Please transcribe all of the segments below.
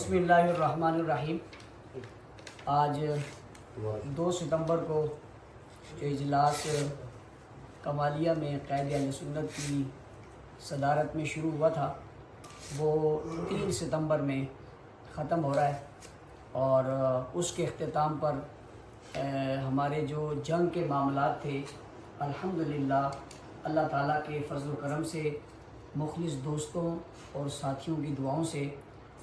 بسم اللہ الرحمن الرحیم۔ آج 2 ستمبر کو جو اجلاس کمالیہ میں قائد اہل سنت کی صدارت میں شروع ہوا تھا وہ 3 ستمبر میں ختم ہو رہا ہے، اور اس کے اختتام پر ہمارے جو جنگ کے معاملات تھے الحمدللہ اللہ تعالیٰ کے فضل و کرم سے، مخلص دوستوں اور ساتھیوں کی دعاؤں سے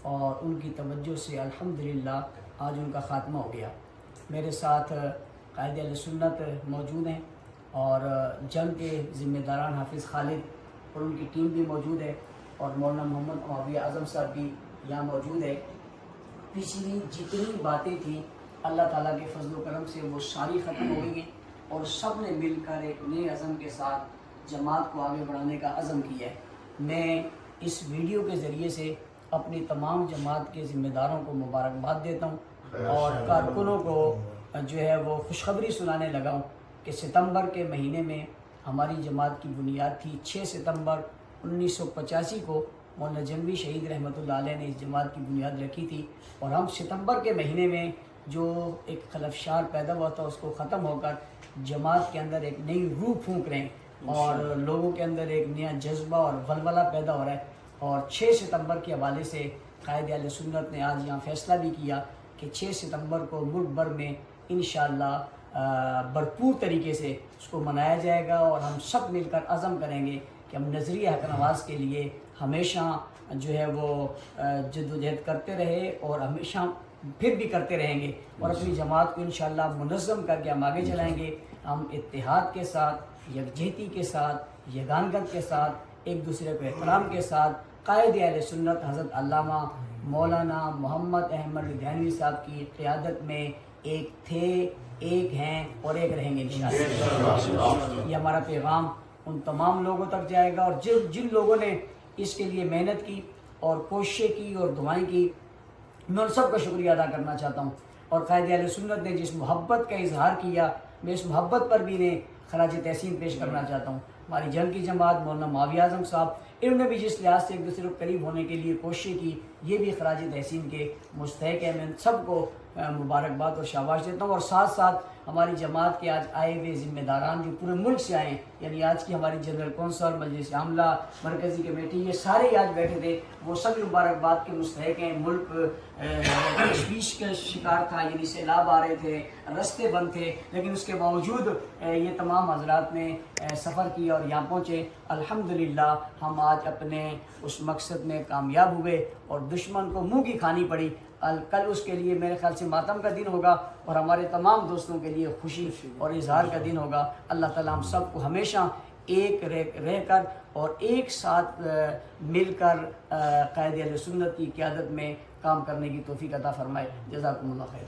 اور ان کی توجہ سے الحمدللہ آج ان کا خاتمہ ہو گیا۔ میرے ساتھ قائد اہل سنت موجود ہیں اور جنگ کے ذمہ داران حافظ خالد اور ان کی ٹیم بھی موجود ہے، اور مولانا محمد معاویہ اعظم صاحب بھی یہاں موجود ہے۔ پچھلی جتنی باتیں تھیں اللہ تعالیٰ کے فضل و کرم سے وہ ساری ختم ہو گئی ہیں، اور سب نے مل کر ایک نئے عزم کے ساتھ جماعت کو آگے بڑھانے کا عزم کیا ہے۔ میں اس ویڈیو کے ذریعے سے اپنی تمام جماعت کے ذمہ داروں کو مبارکباد دیتا ہوں، اور کارکنوں کو جو ہے وہ خوشخبری سنانے لگا ہوں کہ ستمبر کے مہینے میں ہماری جماعت کی بنیاد تھی۔ 6 ستمبر 1985 کو مولانا جنگی شہید رحمۃ اللہ علیہ نے اس جماعت کی بنیاد رکھی تھی، اور ہم ستمبر کے مہینے میں جو ایک خلفشار پیدا ہوا تھا اس کو ختم ہو کر جماعت کے اندر ایک نئی روح پھونک رہے ہیں، اور لوگوں کے اندر ایک نیا جذبہ اور ولولہ پیدا ہو رہا ہے۔ اور 6 ستمبر کے حوالے سے قائد اہل سنت نے آج یہاں فیصلہ بھی کیا کہ 6 ستمبر کو ملک بھر میں انشاءاللہ بھرپور طریقے سے اس کو منایا جائے گا، اور ہم سب مل کر عزم کریں گے کہ ہم نظریہ حق نواز کے لیے ہمیشہ جو ہے وہ جدوجہد کرتے رہے، اور ہمیشہ پھر بھی کرتے رہیں گے، اور اپنی جماعت کو انشاءاللہ منظم کر کے ہم آگے چلائیں گے۔ ہم اتحاد کے ساتھ، یکجہتی کے ساتھ، یگانگت کے ساتھ، ایک دوسرے کو احترام کے ساتھ قائد اہل سنت حضرت علامہ مولانا محمد احمد لدھیانوی صاحب کی قیادت میں ایک تھے، ایک ہیں اور ایک رہیں گے انشاءاللہ۔ یہ ہمارا پیغام ان تمام لوگوں تک جائے گا، اور جن لوگوں نے اس کے لیے محنت کی اور کوششیں کی اور دعائیں کی، میں ان سب کا شکریہ ادا کرنا چاہتا ہوں۔ اور قائد اہل سنت نے جس محبت کا اظہار کیا، میں اس محبت پر بھی انہیں خراج تحسین پیش کرنا چاہتا ہوں۔ ہماری جنگ کی جماعت مولانا معاویہ اعظم صاحب، انہوں نے بھی جس لحاظ سے ایک دوسرے کو قریب ہونے کے لیے کوششیں کی، یہ بھی خراج تحسین کے مستحق ہے۔ میں سب کو مبارکباد اور شاباش دیتا ہوں، اور ساتھ ساتھ ہماری جماعت کے آج آئے ہوئے ذمہ داران جو پورے ملک سے آئے ہیں، یعنی آج کی ہماری جنرل کونسل، مجلس عاملہ، مرکزی کمیٹی، یہ سارے ہی آج بیٹھے تھے، وہ سب مبارکباد کے مستحق ہیں۔ ملک تشویش کا شکار تھا، یعنی سیلاب آ رہے تھے، رستے بند تھے، لیکن اس کے باوجود یہ تمام حضرات نے سفر کیا اور یہاں پہنچے۔ الحمدللہ ہم آج اپنے اس مقصد میں کامیاب ہوئے، اور دشمن کو منہ کی کھانی پڑی۔ کل اس کے لیے میرے خیال سے ماتم کا دن ہوگا، اور ہمارے تمام دوستوں کے لیے خوشی اور اظہار کا دن ہوگا۔ اللہ تعالیٰ ہم سب کو ہمیشہ ایک رہ کر اور ایک ساتھ مل کر قائد اہل سنت کی قیادت میں کام کرنے کی توفیق عطا فرمائے۔ جزاکم اللہ خیر۔